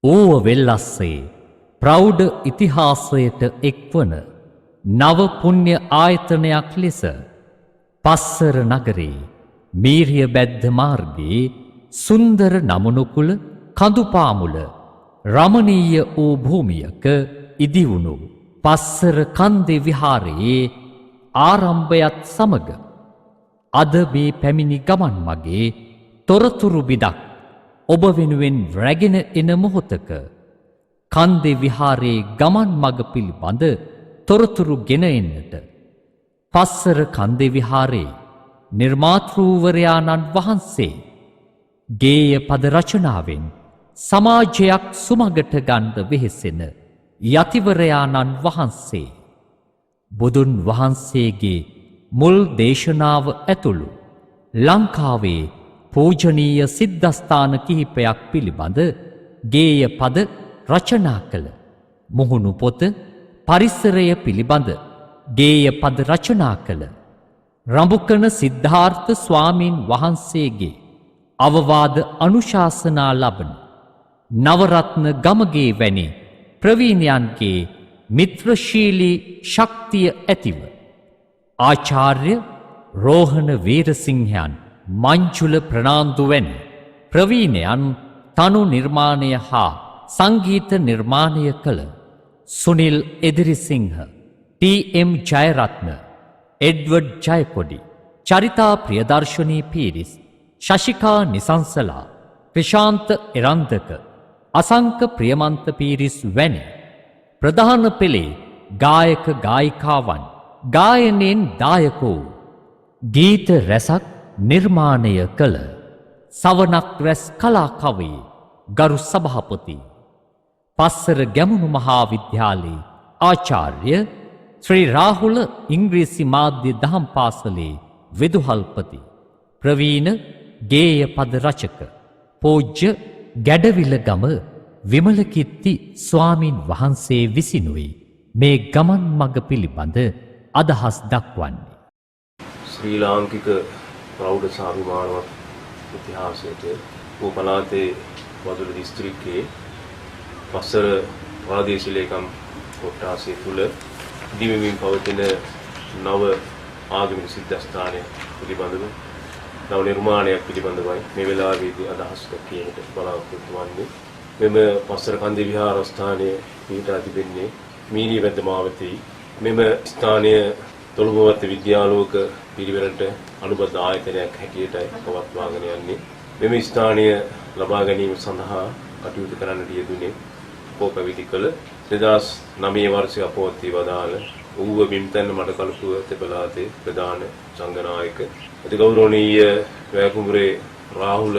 ඕව වෙල්ලස්සේ ප්‍රෞඩ ඉතිහාසයට එක්වන නව පුණ්‍ය ආයතනයක් ලෙස පස්සර නගරේ මීරිය බැද්ද මාර්ගයේ සුන්දර නමුනුකුල කඳුපාමුල රමණීය වූ භූමියක ඉදිවුණු පස්සර කන්දේ විහාරයේ ආරම්භයත් සමග අද මේ පැමිණි ගමන් මගේ තොරතුරු බිදක් ඔබ වෙනුවෙන් රැගෙන එන මොහොතක කන්දේ විහාරයේ ගමන් මග පිළිබඳ තොරතුරු ගෙන එන්නට පස්සර කන්දේ විහාරයේ නිර්මාතෘවරයාණන් වහන්සේ ගේය පද රචනාවෙන් සමාජයක් සුමගට ගන්ධ වෙහෙසෙන යතිවරයාණන් වහන්සේ බුදුන් වහන්සේගේ මුල් දේශනාව ඇතුළු ලංකාවේ පූජනීය සිද්ධස්ථාන කිහිපයක් පිළිබඳ ගේය පද රචනා කළ මුහුණු පොත පරිසරය පිළිබඳ ගේය පද රචනා කළ රඹුකන සිද්ධාර්ථ ස්වාමීන් වහන්සේගේ අවවාද අනුශාසනා ලබන නවරත්න ගමගේ වැනි ප්‍රවීණයන්ගේ මිත්‍රශීලී ශක්තිය ඇතිව ආචාර්ය රෝහණ වීරසිංහයන් මංජුල ප්‍රනාන්දු වැනි ප්‍රවීණයන් තනු නිර්මාණය හා සංගීත නිර්මාණය කළ සුනිල් එදිරිසිංහ ටී.එම්. ජයරත්න එඩ්වඩ් ජයකොඩි චරිතා ප්‍රියදර්ශනී පීරිස් ශශිකා නිසංසලා ප්‍රශාන්ත එරන්දක අසංක ප්‍රියමන්ත පීරිස් වැනි ප්‍රධාන පෙළේ ගායක ගායිකාවන් ගායනයෙන් දායකෝ ගීත රැසක් නිර්මාණය කළ සවනක් රැස් කලාකවී ගරු සභාපති පස්සර ගැමුණු මහා විද්‍යාලයේ ආචාර්ය ශ්‍රී රාහුල ඉංග්‍රීසි මාධ්‍ය දහම් පාසලේ විදුහල්පති ප්‍රවීණ ගේය පද රචක පූජ්‍ය ගැඩවිලගම විමලකිත්ති ස්වාමීන් වහන්සේ විසිනුයි මේ ගමන් මඟ පිළිබඳ අදහස් දක්වන්නේ. ශ්‍රී ලාංකික ප්‍රෞಢ ස්වාභිමානවත් ඉතිහාසයට පලාතේ වදුර දිස්ත්‍රික්කයේ පස්සර ප්‍රාදේශීය ලේකම් කොට්ටාසය තුල දිවෙමින් පවතින නව ආගමික සිද්ධාස්ථානය පිළිබඳව නව නිර්මාණයක් පිළිබඳවයි මේ වෙලාවේදී අදහස් දක්වන්නට බලාපොරොත්තු වන්නේ. මෙම පස්සර කන්දේ විහාරස්ථානයේ පිහිටා තිබෙන්නේ මීරිය වැද්ද මාවතේ. මෙම ස්ථානය තොළුබවත්ත විද්‍යාලෝක පිරිවෙනට අනුබද්ධ ආයතනයක් හැටියටයි පවත්වාගෙන යන්නේ. මෙම ස්ථානය ලබා ගැනීම සඳහා කටයුතු කරන්නට යෙදුනේ පොපවිදි කළ 2009 වර්ෂයේ අපවත්ී වදාළ ඌව බිම්තැන්න මඩකලපුව තෙපලාතේ ප්‍රධාන සංඝනායක අතිගෞරවනීය වැයකුඹුරේ රාහුල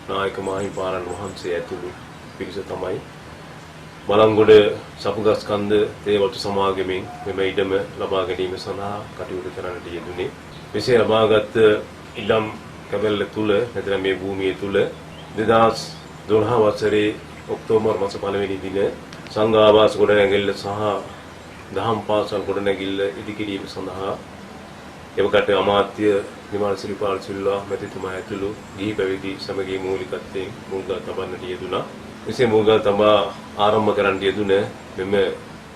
නායක මාහිමිපාණන් වහන්සේ ඇතුළු පිරිස තමයි බලංගොඩ සපුගස්කන්ද තේවතු සමාගමෙන් මෙම ඉඩම ලබා ගැනීම සඳහා කටයුතු කරන්නට යෙදුනේ. මෙසේ ලබාගත් ඉඩම් කැබැල්ල තුල නැත්නම් මේ භූමිය තුල 2012 වසරේ ඔක්තෝබර් මාස 1 වෙනි දින සංඝ ආවාස ගොඩනැගිල්ල සහ දහම් පාසල් ගොඩනැගිල්ල ඉදිකිරීම සඳහා එවකට අමාත්‍ය නිමල් සිරිපාල සිල්වා මැතිතුමා ඇතුළු ගිහි පැවිදි සමගිය මූලිකත්වයෙන් මුල්ගල් තබන්නට යෙදුණා. එසේ මුල්ගල් තබා ආරම්භ කරන්න යෙදුන මෙම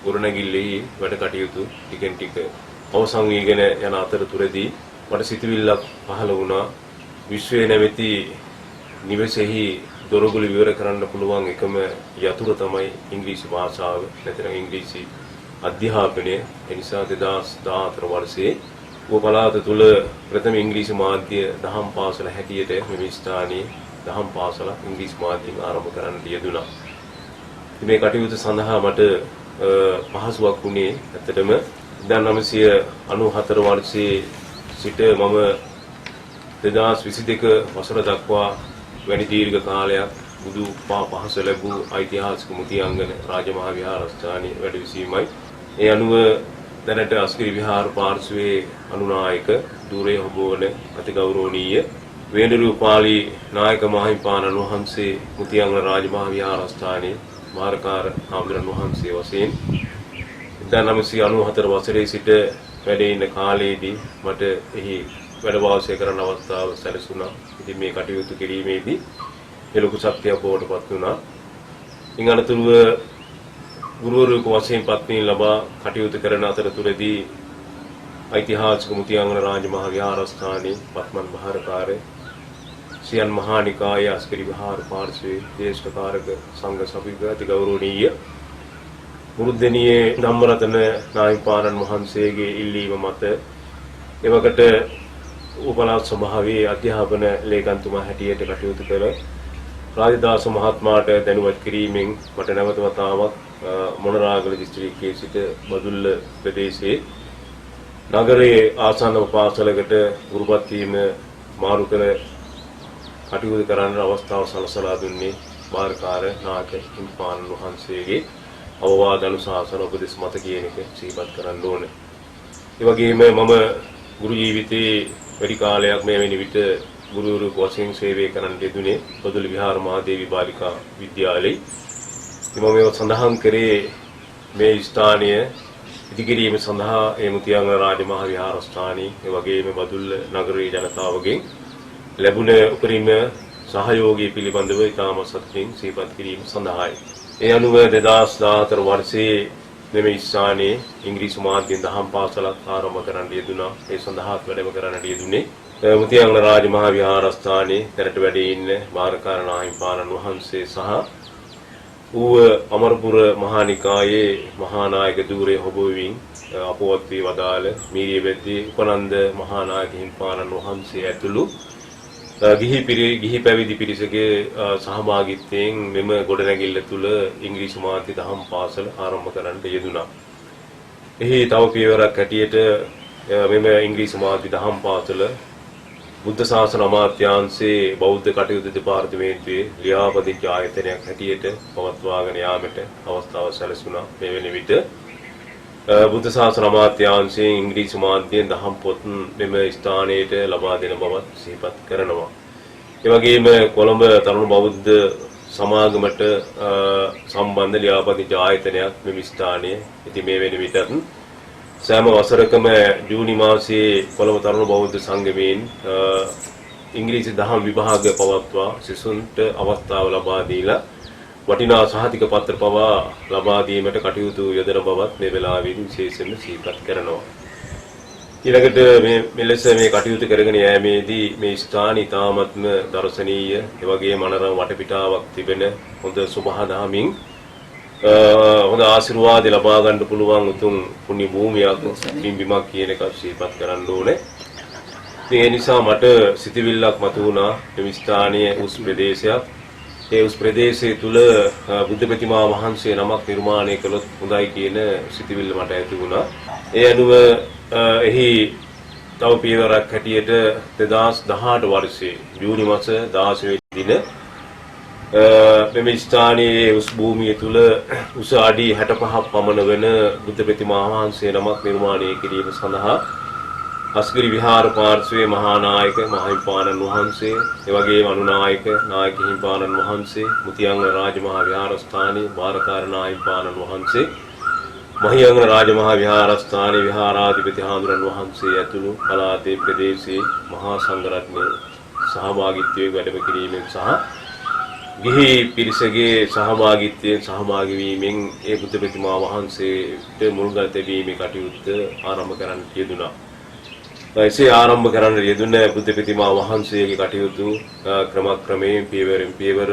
ගොඩනැගිල්ලෙහි වැඩ කටයුතු ටිකෙන් ටික අවසන් වීගෙන යන අතරතුරදී මට සිතුවිල්ලක් පහළ වුණා. විශ්වයේ නැමැති නිවසේහි දොරගුළු විවර කරන්න පුළුවන් එකම යතුර තමයි ඉංග්‍රීසි භාෂාව නැත්නම් ඉංග්‍රීසි අධ්‍යාපනය. ඒ නිසා 2014 වර්ෂයේ පලාත තුල ප්‍රථම ඉංග්‍රීසි මාධ්‍ය දහම් පාසල හැටියට මෙම ස්ථානයේ දහම් පාසල ඉංග්‍රීසි මාධ්‍යයෙන් ආරම්භ කරන්නට යෙදුණා. මේ කටයුතු සඳහා මට පහසුවක් වුණේ ඇත්තටම 1994 වර්ෂයේ සිට මම 2022 වසර දක්වා වැනි දීර්ඝ කාලයක් බුදු පහස ලැබූ ඓතිහාසික මුතියංගන රාජමහා විහාරස්ථානයේ වැඩ විසීමයි. ඒ අනුව දැනට අස්ගිරි විහාර පාර්ශ්වයේ අනුනායක ධූරේ හොබවන අතිගෞරවනීය වේණුරුපාලි නායක මාහිමිපාණන් වහන්සේ මුතියංගන රාජමහා විහාරස්ථානයේ මාරකාර හාමුදුරන් වහන්සේ වශයෙන් 1994 වසරේ සිට වැඩ ඉන්න කාලයේදී මට එහි වැඩ වාසය කරන අවස්ථාව සැලසුණා. ඉතින් මේ කටයුතු කිරීමේදී ලොකු ශක්තියක් බවට පත් වුණා. ඉන් අනතුරුව ගුරුවරයෙකු වශයෙන් පත්වීම ලබා කටයුතු කරන අතරතුරදී ඓතිහාසික මුතියාංගන රාජමහා විහාරස්ථානයේ පත්මන් මහරකාරය සියන් මහා නිකායේ අස්කරි විහාර පාර්ශ්වයේ දේශකාරක සංඝ සභික අති ගෞරවනීය මුරුද්දෙනියේ ධම්මරතන නාහිමිපාණන් වහන්සේගේ ඉල්ලීම මත එවකට උපලාත් සභාවේ අධ්‍යාපන ලේකම්තුමා හැටියට කටයුතු කළ රාජදාස මහත්මයාට දැනුවත් කිරීමෙන් මට නැවත වතාවක් මොනරාගල දිස්ත්‍රික්කයේ සිට බදුල්ල ප්‍රදේශයේ නගරයේ ආසන්න පාසලකට ගුරුපත් වීම මාරු කර කටයුතු කරන්න අවස්ථාව සලසලා දුන්නේ මාර්කාර නායක හිමිපාණන් වහන්සේගේ අවවාද අනුශාසන උපදෙස් මත කියන එක සිහිපත් කරන්න ඕනේ. ඒ වගේම මම ගුරු ජීවිතයේ වැඩි කාලයක් මේ වෙන විට ගුරුවරයෙකු වශයෙන් සේවය කරන්න යෙදුනේ බදුල්ල විහාර මහාදේවි බාලිකා විද්‍යාලයේ. මම මේව සඳහන් කරේ මේ ස්ථානය ඉදිකිරීම සඳහා ඒ මුතියාංගන රාජමහා විහාරස්ථානයේ ඒ වගේම බදුල්ල නගරයේ ජනතාවගෙන් ලැබුණ උපරිම සහයෝගය පිළිබඳව ඉතාම සතුටින් සිහිපත් කිරීම සඳහායි. ඒ අනුව 2014 වර්ෂයේ මෙම ස්ථානයේ ඉංග්‍රීසි මාධ්‍යෙන් දහම් පාසලක් ආරම්භ කරන්න යෙදුණා. ඒ සඳහා වැඩම කරන්නට යෙදුනේ මුතියාංගන රාජමහා විහාරස්ථානයේ දැනට වැඩ ඉන්න මාර්කාර නාහිමිපාණන් වහන්සේ සහ ඌව අමරපුර මහා නිකායේ මහා නායක ධූරයේ හොබවමින් අපවත් වී වදාළ මීරියබෙද්දී උපනන්ද මහා නායක හිමිපාණන් වහන්සේ ඇතුළු ගිහි පැවිදි පිරිසගේ සහභාගීත්වයෙන් මෙම ගොඩනැගිල්ල තුළ ඉංග්‍රීසි මාධ්‍ය දහම් පාසල ආරම්භ කරන්නට යෙදුණා. එහි තව පියවරක් හැටියට මෙම ඉංග්‍රීසි මාධ්‍ය දහම් පාසල බුද්ධ ශාසන අමාත්‍යාංශයේ බෞද්ධ කටයුතු දෙපාර්තමේන්තුවේ ලියාපදිංචි ආයතනයක් හැටියට පවත්වාගෙන යාමට අවස්ථාව සැලසුණා. මේ වෙන විට බුද්ධ ශාසන අමාත්‍යාංශයෙන් ඉංග්‍රීසි මාධ්‍යයෙන් දහම් පොත් මෙම ස්ථානයට ලබා දෙන බවත් සිහිපත් කරනවා. ඒ වගේම කොළඹ තරුණ බෞද්ධ සමාගමට සම්බන්ධ ලියාපදිංචි ආයතනයක් මෙම ස්ථානයේ. ඉතින් මේ වෙන විටත් සෑම වසරකම ජූනි මාසයේ කොළඹ තරුණ බෞද්ධ සංගමයෙන් ඉංග්‍රීසි දහම් විභාග පවත්වා සිසුන්ට අවස්ථාව ලබා දීලා වටිනා සහතික පත්‍ර පවා ලබා දීමට කටයුතු යොදන බවත් මේ වෙලාවේදී විශේෂයෙන්ම සිහිපත් කරනවා. ඊළඟට මෙලෙස මේ කටයුතු කරගෙන යෑමේදී මේ ස්ථාන ඉතාමත්ම දර්ශනීය, ඒ වගේම මනරම් වටපිටාවක් තිබෙන හොඳ සුභාදහමින් හොඳ ආශිර්වාද ලබා ගන්න පුළුවන් උතුම් පුණ්‍ය භූමියක් බිම්බිමක් කියන එක සිහිපත් කරන්න ඕනේ. ඒ නිසා මට සිතවිල්ලක් මතුවුණා මේ ස්ථානයේ උස් ප්‍රදේශයක්. ඒ උස් ප්‍රදේශයේ තුල බුද්ධ ප්‍රතිමා වහන්සේ නමක් නිර්මාණය කළොත් හොඳයි කියන සිතවිල්ල මට ඇති වුණා. ඒ අනුව එහි තව පියවරක් හැටියට 2018 වර්ෂයේ ජූනි මාස 16 වෙනි දින මෙම ස්ථානයේ උස් භූමිය තුල උස අඩි 65ක් පමණ වෙන බුද්ධ ප්‍රතිමා වහන්සේ නමක් නිර්මාණය කිරීම සඳහා අස්ගිරි විහාර පාර්ශ්වයේ මහා නායක මහිමිපාණන් වහන්සේ, ඒ වගේම අනුනායක නායක හිමිපාණන් වහන්සේ, මුතියාංගන රාජමහා විහාරස්ථානයේ බාරකාර නාහිමිපාණන් වහන්සේ, මහියංගන රාජමහා විහාරස්ථානයේ විහාරාධිපති හාමුදුරන් වහන්සේ ඇතුළු පළාතේ ප්‍රදේශයේ මහා සංඝරත්නයේ සහභාගීත්වයෙන් වැඩම කිරීමෙන් සහ ගිහි පිරිසගේ සහභාගීත්වයෙන් සහභාගී වීමෙන් ඒ බුද්ධ ප්‍රතිමා වහන්සේට මුල්ගල් තැබීමේ කටයුත්ත ආරම්භ කරන්න යෙදුණා. එසේ ආරම්භ කරන්න යෙදුන බුද්ධ ප්‍රතිමා වහන්සේගේ කටයුතු ක්‍රමක්‍රමයෙන් පියවරෙන් පියවර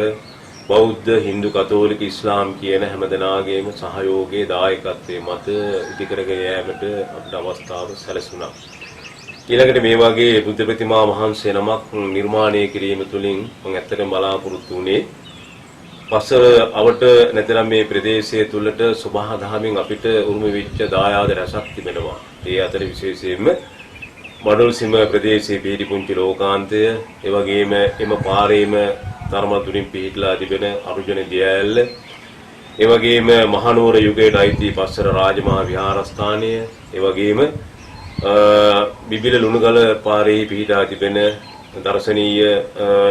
බෞද්ධ, හින්දු, කතෝලික, ඉස්ලාම් කියන හැමදෙනාගේම සහයෝගයේ දායකත්වයේ මත ඉදිකරගෙන යෑමට අපට අවස්ථාව සැලසුණා. ඊළඟට මේ වගේ බුද්ධ ප්‍රතිමා වහන්සේ නමක් නිර්මාණය කිරීම තුළින් මම ඇත්තටම බලාපොරොත්තු වුණේ වසර අවට නැත්නම් මේ ප්‍රදේශයේ තුලට සබහා දහමින් අපිට උරුම වෙච්ච දායාද රැසක් තිබෙනවා. ඒ අතර විශේෂයෙන්ම මඩොල් සීම ප්‍රදේශයේ පිහිටි පුංචි ලෝකාන්තය, ඒ වගේම එම පාරේම ධර්මදුරින් පිහිටලා තිබෙන අරුජන දියඇල්ල, ඒ වගේම මහනුවර යුගයට අයිති පස්සර රාජමහා විහාරස්ථානය, ඒ වගේම බිබිල ලුණුගල පාරේ පිහිටා තිබෙන දර්ශනීය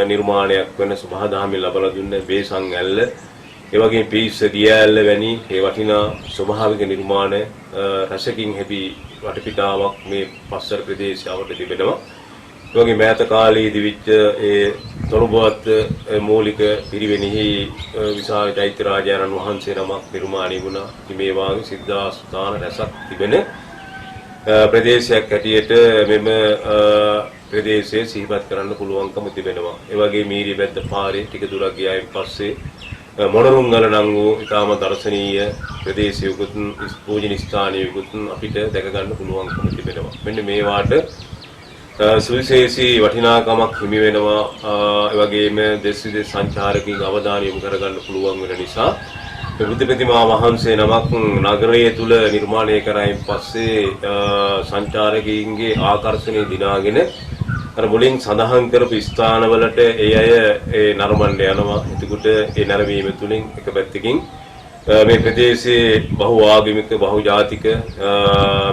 නිර්මාණයක් වෙන සුභාදහමින් ලබලා දුන්න බේසං ඇල්ල, ඒ වගේම පිස්ස දියඇල්ල වැනි ඒ වටිනා ස්වභාවික නිර්මාණ රසකින් හැපි වටපිටාවක් මේ පස්සර ප්‍රදේශයවට තිබෙනවා. ඒ වගේ මෑත කාලයේදී විච්ච ඒ තොරබවත් මූලික පිරිවෙනෙහි විශාල චෛත්‍ය රාජානන් වහන්සේ නමක් නිර්මාණය වුණා. මේ වාගේ සිද්ධාස්ථාන රැසක් තිබෙන ප්‍රදේශයක් හැටියට මෙම ප්‍රදේශයේ සිහිපත් කරන්න පුළුවන්කම තිබෙනවා. ඒ වගේ මීරියබැද්ද පාරේ ටික දුරක් ගියායින් පස්සේ මොණරුංගල නම් වූ ඉතාම දර්ශනීය ප්‍රදේශයකුත් පූජනීය ස්ථානයකුත් අපිට දැක ගන්න පුළුවන්කම තිබෙනවා. මෙන්න මේවාට සුවිශේෂී වටිනාකමක් හිමි වෙනවා. ඒ වගේම දෙස් විදේශ සංචාරකයන් අවධානය යොමු කරගන්න පුළුවන් වෙන නිසා බුද්ධ ප්‍රතිමා වහන්සේ නමක් නගරයේ තුල නිර්මාණය කරයින් පස්සේ සංචාරකයන්ගේ ආකර්ෂණය දිනාගෙන අර මුලින් සඳහන් කරපු ස්ථානවලට ඒ අය ඒ නරඹන්න යනවා. එතකොට ඒ නරඹීම තුලින් එක පැත්තකින් මේ ප්‍රදේශයේ බහු ආගමික බහු ජාතික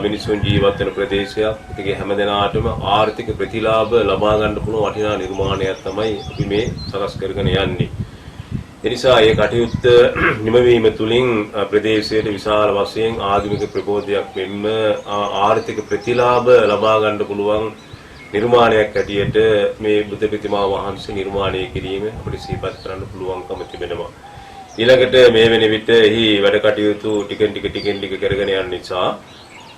මිනිසුන් ජීවත් වෙන ප්‍රදේශයක්. ඒකේ හැමදෙනාටම ආර්ථික ප්‍රතිලාභ ලබා ගන්න පුළුවන් වටිනා නිර්මාණයක් තමයි අපි මේ සකස් කරගෙන යන්නේ. එනිසා ඒ කටයුත්ත නිමවීම තුලින් ප්‍රදේශයේ විශාල වශයෙන් ආගමික ප්‍රබෝධයක් මෙන්ම ආර්ථික ප්‍රතිලාභ ලබා ගන්න පුළුවන් නිර්මාණයක් ඇටියට මේ බුද්ධ ප්‍රතිමා වහන්සේ නිර්මාණය කිරීම අපිට සිහිපත් කරන්න පුළුවන්කම තිබෙනවා. ඊළඟට මේ වෙන විට එහි වැඩ කටයුතු ටිකෙන් ටික කරගෙන යන නිසා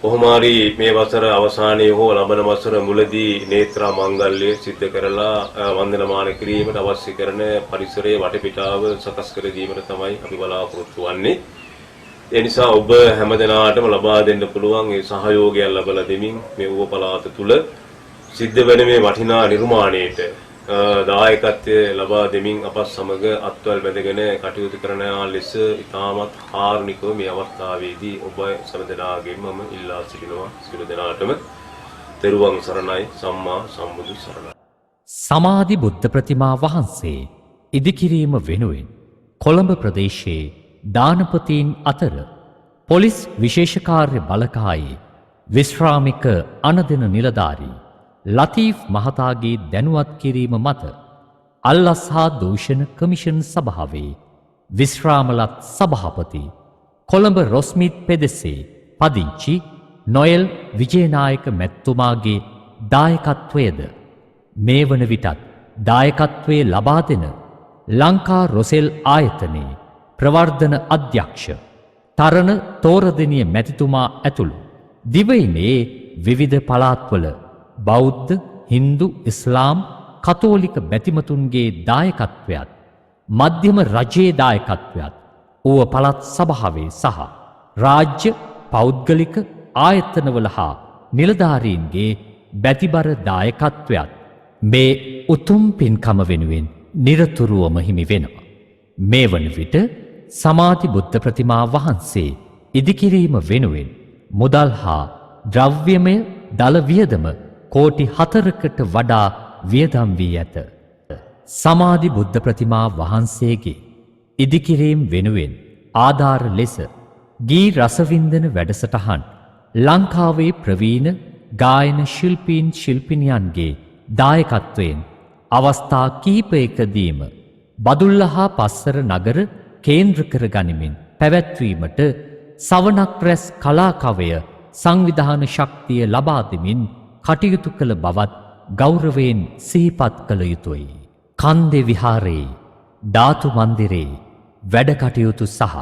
කොහොම හරි මේ වසර අවසානයේ හෝ ලබන වසර මුලදී නේත්‍රා මංගල්‍ය සිද්ධ කරලා වන්දනමාන කිරීමට අවශ්‍ය කරන පරිසරයේ වටපිටාව සකස් කර දීමට තමයි අපි බලාපොරොත්තු වෙන්නේ. ඒ නිසා ඔබ හැමදෙනාටම ලබා දෙන්න පුළුවන් ඒ සහයෝගය ලබා දෙමින් මේ ඌව පළාත තුල සිද්ධ වෙන මේ වටිනා නිර්මාණයට දායකත්වය ලබා දෙමින් අප සමග අත්වල් බැඳගෙන කටයුතු කරන ලෙස ඉතාමත් කාරුණිකව මේ අවස්ථාවේදී ඔබ සමදෙනාගෙන් මම ඉල්ලා සිටිනවා. සියලු දෙනාටම තෙරුවන් සරණයි, සම්මා සම්බුදු සරණයි. සමාධි බුද්ධ ප්‍රතිමා වහන්සේ ඉදිකිරීම වෙනුවෙන් කොළඹ ප්‍රදේශයේ දානපතීන් අතර පොලිස් විශේෂකාර්ය බලකායේ විශ්‍රාමික අනදෙන නිලධාරී ලතීෆ් මහතාගේ දැනුවත් කිරීම මත අල්ලස් හා දූෂණ කමිෂන් සභාවේ විශ්‍රාමලත් සභාපති කොළඹ රොස්මිත් පෙදෙසේ පදිංචි නොයල් විජේනායක මැතිතුමාගේ දායකත්වයද මේ වන විටත් දායකත්වයේ ලබා දෙන ලංකා රොසෙල් ආයතනයේ ප්‍රවර්ධන අධ්‍යක්ෂ තරණ තෝරදෙනිය මැතිතුමා ඇතුළු දිවයිනේ විවිධ පළාත්වල බෞද්ධ, හින්දු, ඉස්ලාම්, කතෝලික බැතිමතුන්ගේ දායකත්වයත් මධ්‍යම රජයේ දායකත්වයත් ඌව පළාත් සභාවේ සහ රාජ්‍ය පෞද්ගලික ආයතනවල හා නිලධාරීන්ගේ බැතිබර දායකත්වයත් මේ උතුම් පින්කම වෙනුවෙන් නිරතුරුවම හිමි වෙනවා. මේ වන විට සමාධි බුද්ධ ප්‍රතිමා වහන්සේ ඉදිකිරීම වෙනුවෙන් මුදල් හා ද්‍රව්‍යමය දල වියදම කෝටි 4කට වඩා වියදම් වී ඇත. සමාධි බුද්ධ ප්‍රතිමා වහන්සේගේ ඉදිකිරීම වෙනුවෙන් ආධාර ලෙස ගී රසවින්දන වැඩසටහන් ලංකාවේ ප්‍රවීණ ගායන ශිල්පීන් ශිල්පිනියන්ගේ දායකත්වයෙන් අවස්ථා කිහිපයකදීම බදුල්ල හා පස්සර නගර කේන්ද්‍ර කර ගනිමින් පැවැත්වීමට සවනක් රැස් කලාකවය සංවිධාන ශක්තිය ලබා දෙමින් කටයුතු කළ බවත් ගෞරවයෙන් සිහිපත් කළ යුතුයි. කන්දේ විහාරයේ ධාතු මන්දිරේ වැඩ කටයුතු සහ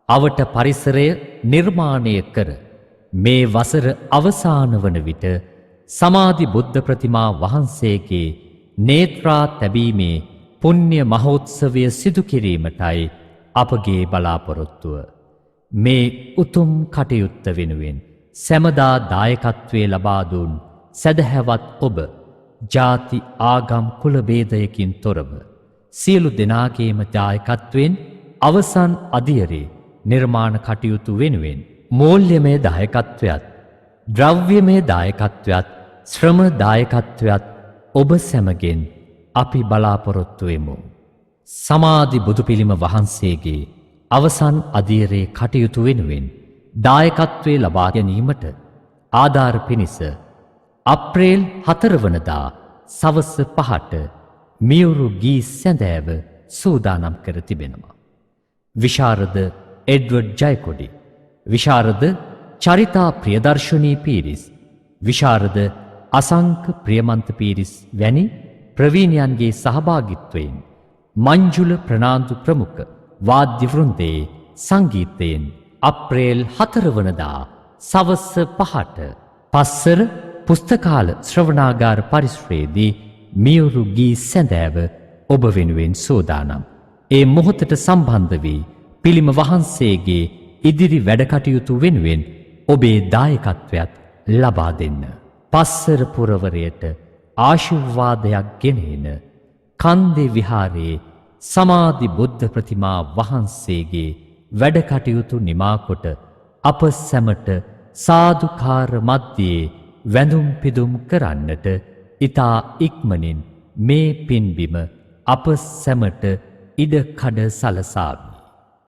අවට පරිසරය නිර්මාණය කර මේ වසර අවසාන වන විට සමාධි බුද්ධ ප්‍රතිමා වහන්සේගේ නේත්‍රා තැබීමේ පුණ්‍ය මහෝත්සවය සිදු කිරීමටයි අපගේ බලාපොරොත්තුව. මේ උතුම් කටයුත්ත වෙනුවෙන් සැමදා දායකත්වයේ ලබා දුන් සදහැවත් ඔබ ජාති ආගම් කුල ભેදයකින් තොරව සියලු දෙනාගේම දායකත්වයෙන් අවසන් අදියරේ නිර්මාණ කටයුතු වෙනුවෙන් මූල්‍යමය දායකත්වයත් ද්‍රව්‍යමය දායකත්වයත් ශ්‍රම දායකත්වයත් ඔබ සැමගෙන් අපි බලාපොරොත්තු වෙමු. සමාධි බුදු පිළිම වහන්සේගේ අවසන් අදියරේ කටයුතු වෙනුවෙන් දායකත්වයේ ලබා ගැනීමට ආධාර පිණිස අප්‍රේල් 4 වනදා සවස 5ට මියුරු ගී සැඳෑව සූදානම් කර තිබෙනවා. විශාරද එඩ්වඩ් ජයකොඩි, විශාරද චරිතා ප්‍රියදර්ශනී පීරිස්, විශාරද අසංක ප්‍රියමන්ත පීරිස් වැනි ප්‍රවීණයන්ගේ සහභාගිත්වයෙන් මංජුල ප්‍රනාන්දු ප්‍රමුඛ වාද්‍ය වෘන්දයේ සංගීතයෙන් අප්‍රේල් 4 වනදා සවස් 5ට පස්සර පුස්තකාල ශ්‍රවණාගාර පරිසරයේදී මියුරු ගී සැඳෑව ඔබ වෙනුවෙන් සෝදානම්. ඒ මොහොතට සම්බන්ධ වී පිළිම වහන්සේගේ ඉදිරි වැඩකටයුතු වෙනුවෙන් ඔබේ දායකත්වයක් ලබා දෙන්න. පස්සර පුරවරයට ආශිර්වාදයක් ගෙනෙන කන්දේ විහාරයේ සමාධි බුද්ධ ප්‍රතිමා වහන්සේගේ වැඩකටයුතු නිමාකොට අප සැමට සාදුකාර මධ්‍යයේ වැඳුම් පිදුම් කරන්නට ඊතා ඉක්මනින් මේ පින්බිම අප සැමට ඉඩ කඩ සලසාවි.